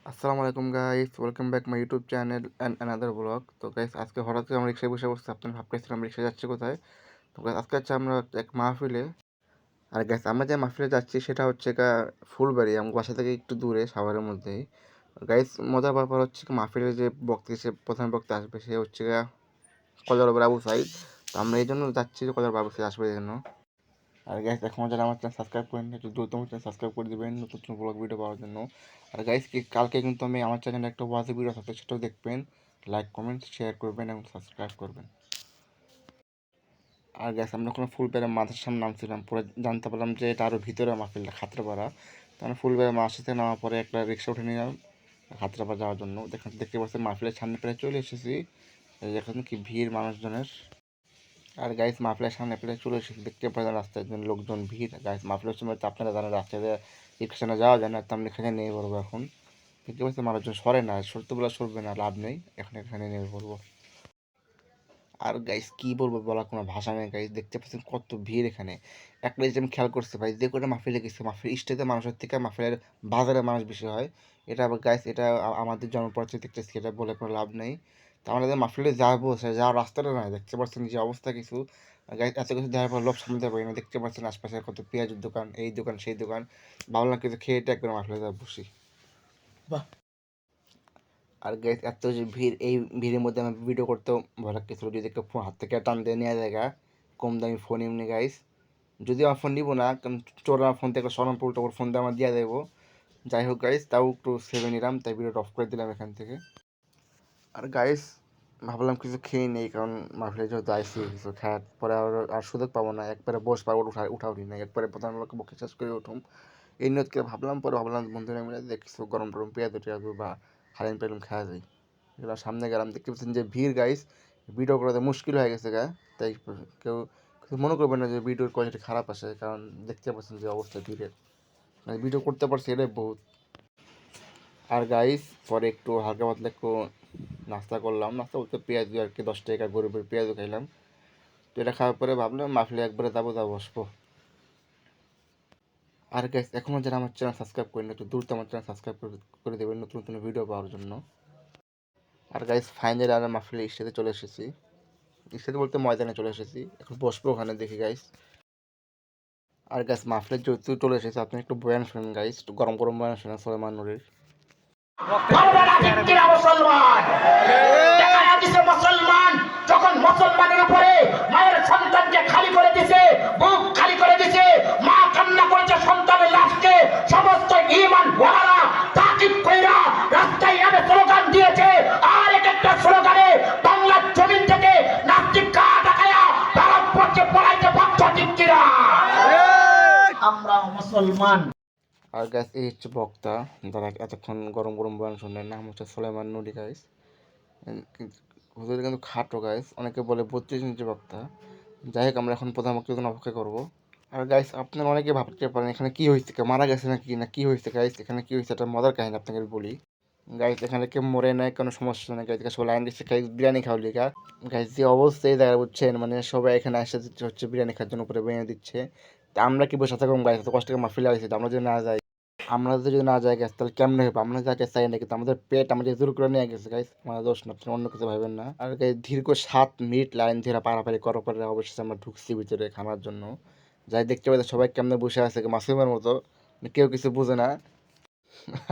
আসসালামু আলাইকুম guys, welcome back my YouTube channel and another blog. তো গাইস, আজকে হঠাৎ করে আমরা রিক্সায় বসে বসছি। আপনারা ভাবতেছিলাম রিক্সায় যাচ্ছি কোথায়। তো গাইস, আজকে হচ্ছে আমরা এক মাহফিলে। আর গাইস, আমরা যে মাহফিলে যাচ্ছি সেটা হচ্ছে ফুলবাড়ি, আমার বাসা থেকে একটু দূরে, সাভারের মধ্যেই। গাইস, মজার ব্যাপার হচ্ছে মাহফিলের যে বক্তা, সে প্রধান বক্তা আসবে, সে হচ্ছে কলের বাবু সাইদ। তো আমরা এই জন্য যাচ্ছি যে কলের বাবু সাইদ আসবে এই জন্য। আর গাইস, এখন যারা আমার চ্যানেল সাবস্ক্রাইব করেন, একটু দ্রুত আমার চ্যানেল সাবস্ক্রাইব করে দেবেন নতুন নতুন ব্লগ ভিডিও পাওয়ার জন্য। আর গাইস, কালকে কিন্তু আমি আমার চ্যানেলে একটা ওয়াজের ভিডিও থাকবে, সেটাও দেখবেন। লাইক কমেন্ট শেয়ার করবেন এবং সাবস্ক্রাইব করবেন। আর গাইস, আমরা কোনো ফুলবেড়া মাথার সামনে নামছিলাম, পরে জানতে পারলাম যে এটা আরও ভিতরে মাহফিলটা খাত্রাপাড়া। তো আমরা ফুলবেড়া মাছ থেকে নামার পরে একটা রিক্সা উঠে নিলাম খাত্রাপাড়া যাওয়ার জন্য। দেখতে পাচ্ছেন মাহফিলের সামনে প্রায় চলে এসেছি। যেখানে কি ভিড় মানুষজনের। আর গাইস, মাহফিলের সামনে প্রায় চলে এসেছি, দেখতে পাচ্ছেন রাস্তায় লোকজন ভিড়। গাইস, মাহফিলের সময় তো আপনারা জানেন রাস্তায় রিক্সা যাওয়া যায় না, তো আমরা এখানে নেমে পড়বো এখন। দেখতে পাচ্ছি মানুষজন সরে না, সরতে বলে সরবে না, লাভ নেই, এখন এখানে নেমে পড়বো। আর গাইস, কি বলবো, বলার কোনো ভাষা নেই গাইস, দেখতে পাচ্ছেন কত ভিড় এখানে। একটা জিনিস আমি খেয়াল করছি ভাই, যে করে মাহফিলে গেছে, মাহফিল স্টেজে মানুষের থেকে মাহফিলের বাজারে মানুষ বেশি হয়। এটা আবার গাইস, এটা আমাদের জনপরিচয় দেখতেছি, এটা বলে কোনো লাভ নেই। তো আমরা যে মাহফিলে যাবো, সে যাওয়ার রাস্তাটা নয়, দেখতে পাচ্ছেন যে অবস্থা কিছু। গাইস, এত কিছু দেওয়ার পর লোভ সামলাতে পারি না, দেখতে পাচ্ছেন আশপাশে কত পেঁয়াজের দোকান, এই দোকান সেই দোকান। ভাবলাম কিছু খেয়ে টেক করে মাহফিলে যাবো, বসি। বাহ। আর গাইস, এত যে ভিড়, এই ভিড়ের মধ্যে আমার ভিডিও করতেও ভয় লাগতেছিল, যদি কেউ ফোন হাত থেকে টান দিয়ে নেওয়া জায়গা, কম দামি ফোন এমনি গাইস। যদি আমার ফোন নিবো না, কারণ চোর আমার ফোন থেকে স্মরণপুর টোর ফোন দিয়ে আমার দিয়ে দেবো। যাই হোক গাইস, তাও একটু সেভে নিলাম, তাই ভিডিওটা অফ করে দিলাম এখান থেকে। আর গাইস, ভাবলাম কিছু খেয়ে নেই, কারণ মাহফিলে যেহেতু আইসি, কিছু খাওয়ার পরে আর সুযোগ পাবো না, একবারে বস পাবো, উঠি না, একবারে প্রধান লোককে বকে শেষ করে উঠুম। এই নিয়ত করে ভাবলাম বন্ধুরা মিলে যে কিছু গরম টরম পেঁয়াজু টেয়াজু বা হালিম টালিম খাওয়া যায়। এগুলো সামনে গেলাম, দেখতে পাচ্ছেন যে ভিড় গাইস, ভিডিও করাতে মুশকিল হয়ে গেছে তাই কেউ কিছু মনে করবেন না যে ভিডিওর কোয়ালিটি খারাপ আসে, কারণ দেখতে পাচ্ছেন যে অবস্থা ভিড়ের, মানে ভিডিও করতে পারছি এটাই বহুত। আর গাইস, পরে একটু হালকা পাতলা একটু নাস্তা করলাম, নাস্তা বলতে পেঁয়াজু আর কি, 10 টাকা গরিবের পেঁয়াজু খাইলাম। তো এটা খাওয়ার পরে ভাবলাম মাহফিলে একবারে যাবো বসবো। আর গাইস, এখনও যারা আমার চ্যানেল সাবস্ক্রাইব করেন, একটু দ্রুত আমার চ্যানেল সাবস্ক্রাইব করে দেবেন নতুন নতুন ভিডিও পাওয়ার জন্য। আর গাইস, ফাইনালি আমরা মাহফিলে স্টেজে চলে এসেছি, স্টেজে বলতে ময়দানে চলে এসেছি, এখন বসবো ওখানে দেখি গাইস। আর গাইস, মাহফিলের যেহেতু চলে এসেছে, আপনি একটু বয়ান শুনেন গাইস, একটু গরম গরম বয়ান শুনেন সুলাইমান নূরের। মুসলমান যখন মুসলমানের উপরে মায়ের সন্তানকে খালি করে দিছে, বুক খালি করে দিছে, মা কান্না করেছে সন্তানের লাশকে, সমস্ত ঈমান ওয়ালারা তাকিব কইরা রাস্তায় এনে স্লোগান দিয়েছে। আর এক একটা স্লোগানে বাংলার জমিন থেকে নাস্তিক কাটা টাকায়া ভারত পড়ছে পড়াইতে বাধ্য দিচ্ছিরা আমরা মুসলমান। আর গাইস, এই হচ্ছে বক্তা, যারা এতক্ষণ গরম গরম বয়ান শুনলেন, নাম হচ্ছে সুলাইমান নূরি গাইস। হুজুর কিন্তু খাটো গাইস, অনেকে বলে 32 ইঞ্চি বক্তা। যাই হোক, আমরা এখন প্রধান বক্তার জন্য অপেক্ষা করবো। আর গাইস, আপনারা অনেকে ভাবতে পারেন এখানে কি হয়েছে, কেউ মারা গেছে নাকি, না কি হয়েছে গাইস, এখানে কি হয়েছে একটা মজার কাহিনী আপনাকে বলি। গাইস, এখানে কেউ মরে নাই, কোনো সমস্যা নেই গাইস, সবাই লাইন দিচ্ছে খাই বিরিয়ানি খাওয়ার লিগা। গাইস, যে অবস্থায় দেখা বুঝছেন, মানে সবাই এখানে এসে হচ্ছে বিরিয়ানি খাওয়ার জন্য উপরে বিরিয়ানি দিচ্ছে। তা আমরা কি বসে থাকবো গাইস, এত কষ্ট করে মাহফিলে আসছি, আমরা যদি না যাই, গাছ, তাহলে কেমনে হবে, আমরা যাকে চাই না, কিন্তু আমাদের পেট আমাদের জোর করে নিয়ে গেছে গাইস, আমাদের দোষ না, অন্য কিছু ভাবেন না। আর গাইস, দীর্ঘ 7 মিনিট লাইন ধরে পারাপারি করার পরে অবশেষে আমরা ঢুকছি ভিতরে খানার জন্য। যাই দেখতে পাই সবাই কেমনে বসে আছে মাসুমের মতো, কেউ কিছু বুঝে না।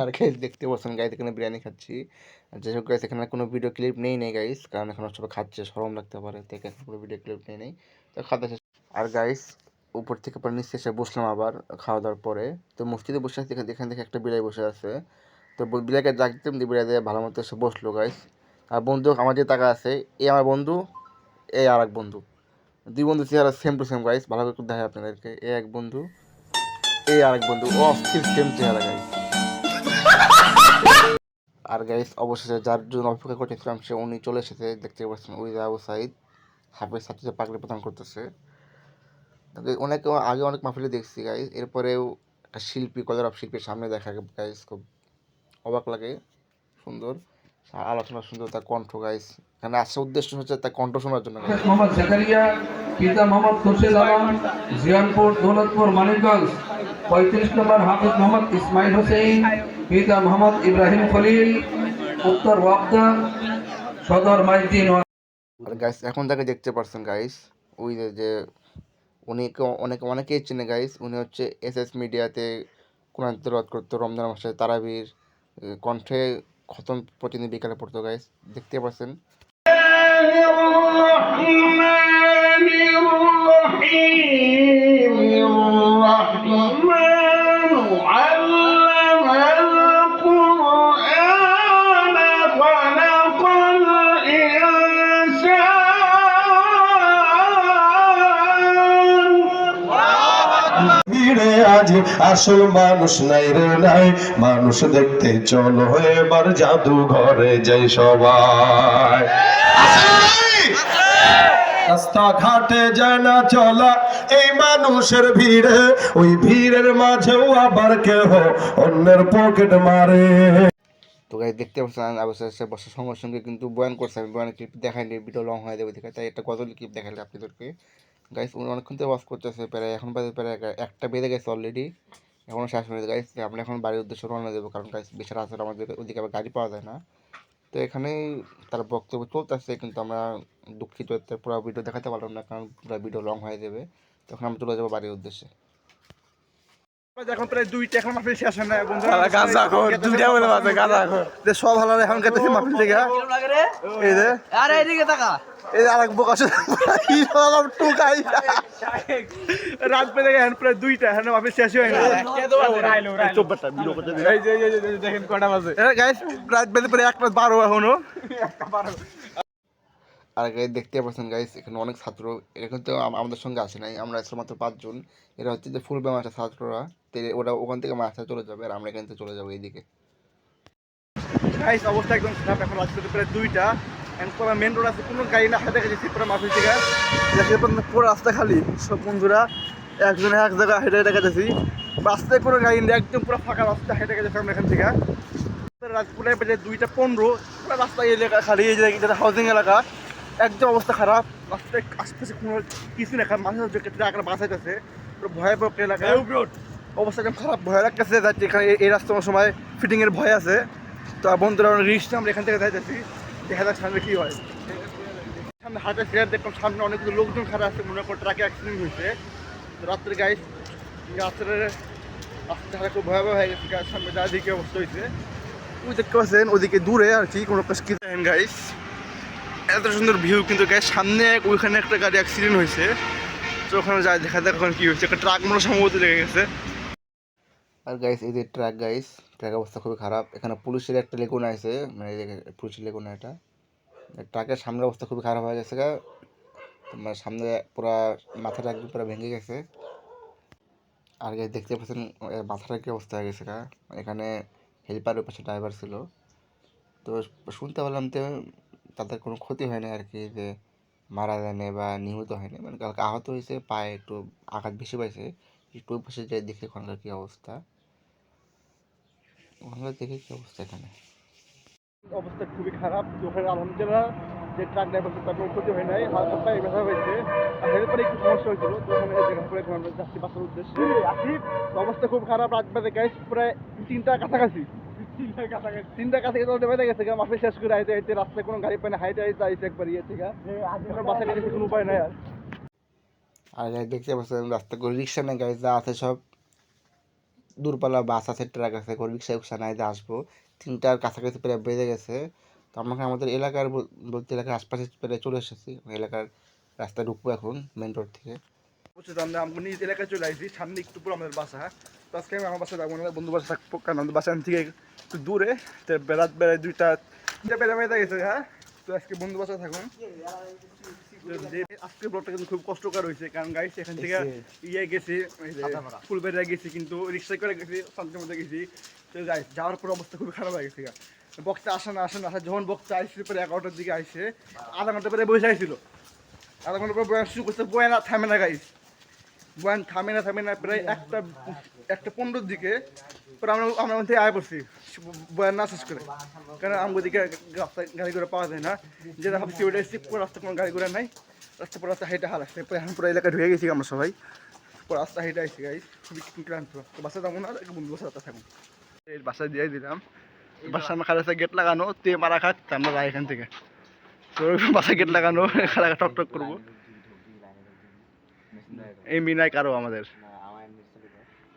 আর গাইস, দেখতে পাচ্ছেন গাইস, এখানে বিরিয়ানি খাচ্ছি। আর যাই হোক গাইস, এখানে কোনো ভিডিও ক্লিপ নেই গাইস, কারণ এখন সবাই খাচ্ছে, শরম লাগতে পারে, তাই এখানে কোনো ভিডিও ক্লিপ নেই। তো খাওয়া শেষ। আর গাইস, উপর থেকে পরে নিচে এসে বসলাম আবার খাওয়া দাওয়ার পরে। তো মসজিদে বসে আছে, এখান থেকে একটা বিলাই বসে আছে। তো বিলাইকে ডাক দিতাম, বিলাই দিয়ে ভালো মতো এসে বসলো গাইস। আর বন্ধু আমার যে টাকা আছে, এই আমার বন্ধু, এই আর এক বন্ধু, দুই বন্ধু চেহারা সেম টু সেম গাইস, ভালো করে দেখায় আপনাদেরকে, এই এক বন্ধু, এই আর এক বন্ধু, অস্থির সেম চেহারা গাইস। আর গাইস, অবশেষে যার জন্য অপেক্ষা করতেছিলাম সে উনি চলে এসেছে, দেখতে পাচ্ছেন ওই যে আবু সাইদ, হাফেজ ছাত্রীদের পাগড়ি প্রদান করতেছে। অনেক আগে অনেক মাহফিলে দেখছি গাইস, এরপরেও একটা শিল্পী, কলের শিল্পীর সামনে দেখা গাইস, খুব অবাক লাগে, সুন্দর আলোচনা, সুন্দর তার কণ্ঠ গাইস, এখানে আসার উদ্দেশ্য হচ্ছে তার কণ্ঠ শোনার জন্য। মোহাম্মদ জাকারিয়া, পিতা মোহাম্মদ খুরশেদ আলম, জিয়ানপুর, দৌলতপুর, মানিকগঞ্জ। 35 নম্বর হাফিজ মোহাম্মদ ইসমাইল হোসেন, পিতা মোহাম্মদ ইব্রাহিম খলিল, উত্তর ওয়াপদা, সদর মাইজদিন। আর গাইস এখন তাকে দেখতে পারছেন গাইস, ওই যে অনেকেই চেনে গাইস, উনি হচ্ছে এসএস মিডিয়াতে কোরআন তেলাওয়াত করতো রমজান মাসে তারাবির কণ্ঠে খতম প্রতিদিন বিকালে পড়তো গাইস, দেখতে পাচ্ছেন। ভিড়ে আজ আসল মানুষ নাই রে নাই, মানুষ দেখতে চলো এবার জাদুঘরে যাই সবাই। রাস্তাঘাটে যায় না চলা এই মানুষের ভিড়ে, ওই ভিড়ের মাঝেও আবার কেহ অন্যের পকেট মারে। তো গাইস দেখতে পাচ্ছেন অবশ্যই বসার সঙ্গে সঙ্গে কিন্তু বয়ান করছে, আমি বয়ানের ক্লিপ দেখাইনি, ভিডিও লং হয়ে যাবে দেখে, তাই একটা গজল ক্লিপ দেখালে আপনাদেরকে গাইস। উনি অনেকক্ষণ থেকে ওয়াচ করতেছে, প্রায় এখন বাজে প্রায় একটা বেজে গেছে অলরেডি, এখনও শেষ হয়ে গাইস। আমরা এখন বাড়ির উদ্দেশ্যে রওনা দেবো, কারণ গাইস বেশি রাত হলে আমাদের ওদিকে আবার গাড়ি পাওয়া যায় না। তো এখানেই তার বক্তব্য চলতেছে, কিন্তু আমরা দুঃখিত পুরো ভিডিও দেখাতে পারলাম না, কারণ পুরো ভিডিও লং হয়ে যাবে। তখন আমরা চলে যাবো বাড়ির উদ্দেশ্যে। এখন প্রায় 2টা, এখন মাহফিল শেষ হয় না বন্ধুরা, গাঁজা খোর 2টা বলে বাজে গাঁজা খোর সব ভালো এখন গেতেছি মাহফিল থেকে। এই যে আরে এদিকে তাকা, এই যে আরেক বোকা ই সব টুকাই রাত পেলে এখন প্রায় 2টা, এখন মাহফিল শেষ হয় না। চব্বারটা ভিডিও করতে এই যে দেখেন কটা বাজে গাইস, রাত পেলে প্রায় 1:12 এখনো 1:12। আর গাইস দেখতে পাচ্ছেন গাইস, এখানে অনেক ছাত্র, এখন তো আমাদের সঙ্গে আসে নাই, আমরা আসলে মাত্র 5 জন। এরা হচ্ছে যে ফুল ব্যায়াম ছাত্ররা, তো ওরা ওখান থেকে মাঠে চলে যাবে, আর আমরা এখান থেকে চলে যাবো এইদিকে। গাইস অবস্থা একদম খারাপ, এখন রাত পেলে প্রায় 2টা, এখন পুরো মেন রোড আছে, কোনো গাড়ি না, হেঁটে গেছি পুরো মাহফিল থেকে, পুরো রাস্তা খালি, সব বন্ধুরা একজনে এক জায়গায় হেঁটে হেঁটে গেছি, রাস্তায় কোনো গাড়ি নেই, একদম পুরো ফাঁকা রাস্তা, হেঁটে গেছি আমরা এখান থেকে। রাত পুরো বেজে 2:15, পুরো রাস্তা এলাকা খালি, এই যে হাউজিং এলাকা, একদম অবস্থা খারাপ, রাস্তায় আশপাশে কোনো কিছু না, মানুষ ট্রাকরা বাঁচাইতেছে, পুরো ভয়াবহ এলাকা, অবস্থা একদম খারাপ, ভয় লাগতেছে যাচ্ছে এখানে, এই রাস্তার সময় ফিটিংয়ের ভয় আছে। তো বন্ধুরা রিক্সটা আমরা এখান থেকে যাইতেছি, দেখা যাক সামনে কী হয়। সামনে হাতে ফেয়ার দেখলাম, সামনে অনেকগুলো লোকজন খারাপ আছে, মনে কর ট্রাকে অ্যাক্সিডেন্ট হয়েছে। তো রাত্রে গাইস, রাস্তাটা খুব ভয়াবহ হয়ে গেছে, গাছ সামনে যা দিকে অবস্থা হয়েছে ওই দেখতে পাচ্ছেন, ওদিকে দূরে আর কি কোনো কাজ কি দেখেন গাইস, এত সুন্দর ভিউ, কিন্তু গাইস সামনে ওইখানে একটা গাড়ি অ্যাক্সিডেন্ট হয়েছে, তো ওখানে যাই দেখা যাক ওখানে কী হয়েছে, একটা ট্রাক মনে সম্ভবত লেগে গেছে। আর গাইস এই যে ট্রাক গাইস, ট্রাকের অবস্থা খুবই খারাপ, এখানে পুলিশের একটা লেগুনা আছে, মানে পুলিশের লেগুনা, এটা ট্রাকের সামনের অবস্থা খুবই খারাপ হয়ে গেছে গা, তোমার সামনে পুরা মাথাটা একদম পুরো ভেঙে গেছে। আর গাইস দেখতে পাচ্ছেন মাথাটা কী অবস্থা হয়ে গেছে গা, এখানে হেল্পারের পাশে ড্রাইভার ছিল। তো শুনতে পারলাম যে তাদের কোনো ক্ষতি হয়নি আর কি, যে মারা যায়নি বা নিহত হয়নি, মানে কালকে আহত হয়েছে, পায়ে একটু আঘাত বেশি পাইছে। একটু ওই পাশে যাই দেখি ওখানকার কী অবস্থা, ওখানকার দেখি কী অবস্থা এখানে। অবস্থা খুবই খারাপ, ওখানে আলহামদুলিল্লাহ যে ট্রাক ড্রাইভার তার কোনো ক্ষতি হয় নাই, হালকা পায়ে ব্যথা হয়েছে, আর হেল্পারে একটু সমস্যা হয়েছিল, তো ওখানে জায়গা পরে আমরা যাচ্ছি বাসার উদ্দেশ্যে। তো অবস্থা খুব খারাপ, রাত বাজে গাইস প্রায় 3টার কাছাকাছি, 3টার কাছাকাছি বেঁধে গেছে, মাফিল শেষ করে আইতে আইতে রাস্তায় কোনো গাড়ি পায় না, হাইটে আইতে আইতে একবার ইয়ে থেকে বাসা গেছে, কোনো উপায় নাই আর। আর গাইস দেখতে পাচ্ছেন রাস্তা করে রিক্সা নেই গাইস, যা আছে সব দূরপাল্লা বাস আছে, ট্রাক আছে, কোনো রিক্সা উক্সা নাই যে আসবো, 3টার কাছাকাছি প্রায় বেজে গেছে। তো আমরা আমাদের এলাকার বলতে এলাকার আশপাশে প্রায় চলে এসেছি, এলাকার রাস্তায় ঢুকবো এখন মেন রোড থেকে। বুঝতে আমরা নিজ এলাকায় চলে আসছি, সামনে একটু পুরো আমাদের বাসা, তো আজকে আমি আমার বাসায় যাবো না, বন্ধু বাসা থাকবো, কারণ আমাদের বাসা থেকে একটু দূরে, তো রাত বেড়ায় 2টা বেড়ে গেছে। হ্যাঁ, তো আজকে বন্ধু বাসায় থাকুন। আজকের ব্লগটা কিন্তু খুব কষ্টকর হয়েছে, কারণ গাইস এখান থেকে ইয়ে গেছি, ফুলবেড়িয়া গেছি, কিন্তু রিক্সায় করে গেছি, শান্তির মধ্যে গেছি। তো গাইস যাওয়ার পর অবস্থা খুবই খারাপ হয়ে গেছে, বক্সটা আসে না যখন বক্সটা আসছে পরে 11টার দিকে আসছে, আধা ঘন্টা পরে বসে আসছিল, আধা ঘন্টা পরে বয়ান শুরু করছে, বয়ান আর থামে না গাইস, বয়ান থামে না প্রায় 1:15 দিকে পরে আমরা মধ্যে আয় পড়ছি বয়ান না শেষ করে, কারণ আমাদের দিকে রাস্তায় গাড়ি ঘোড়া পাওয়া যায় না, যেটা ভাবছি ওইটা এসেছি, পুরো রাস্তা কোনো গাড়ি ঘোড়া নাই, পুরো রাস্তা হাইটা হাল আসছে, এখন পুরো এলাকায় ঢুকে গেছি আমরা সবাই, পুরো রাস্তা হাইটা আসছি গাইস, খুবই ক্লান্ত, বাসা যাবো না, বন্ধু বাসা থাকুন। এই বাসায় দিয়ে দিলাম, বাসার আমার খালি গেট লাগানো, তে মারা খাক আমরা যাই এখান থেকে। তো বাসায় গেট লাগানো, খালা টক টক করবো, এই মিনাই কারো আমাদের।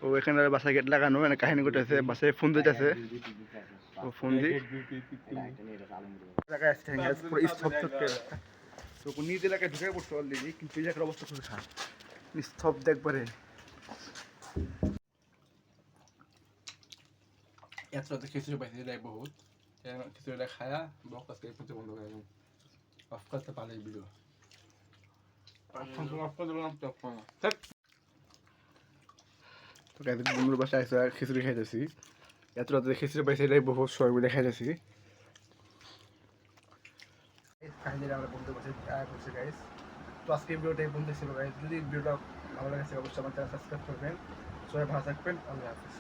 ও এখানে বাসায় গেট লাগানো, এখানে কাহিনী করতেছে, বাসায় ফোন দিতেছে, ও ফোন দি জায়গায় আসছে, পুরো স্তব্ধ তো নিজ এলাকায় ঢুকে পড়ছে অলরেডি, কিন্তু এই জায়গার অবস্থা খুবই খারাপ, স্তব্ধ একবারে। এত রাতে খিচুড়ি পাইছি এটাই বহুত, খিচুড়িটা খায়া ব্লগ আজকে এই পর্যন্ত বন্ধ করে দিলাম, অফ করতে পারলে ভিডিও তো গাইজ বন্ধুর বাসায় এসে খিচুড়ি খাইতেছি, এত রাতে খিচুড়ি পাইছি এটাই বহুত সবাই মিলে খাইতেছি। কাহিনীটা আমরা বন্ধুর বাসায় করছি গাইজ। তো আজকে ভিডিওটা এই বন্ধু ছিল গাইজ, যদি ভিডিওটা ভালো লাগে অবশ্যই আমার চ্যানেল সাবস্ক্রাইব করবেন। সবাই ভালো থাকবেন, আল্লাহ হাফিজ।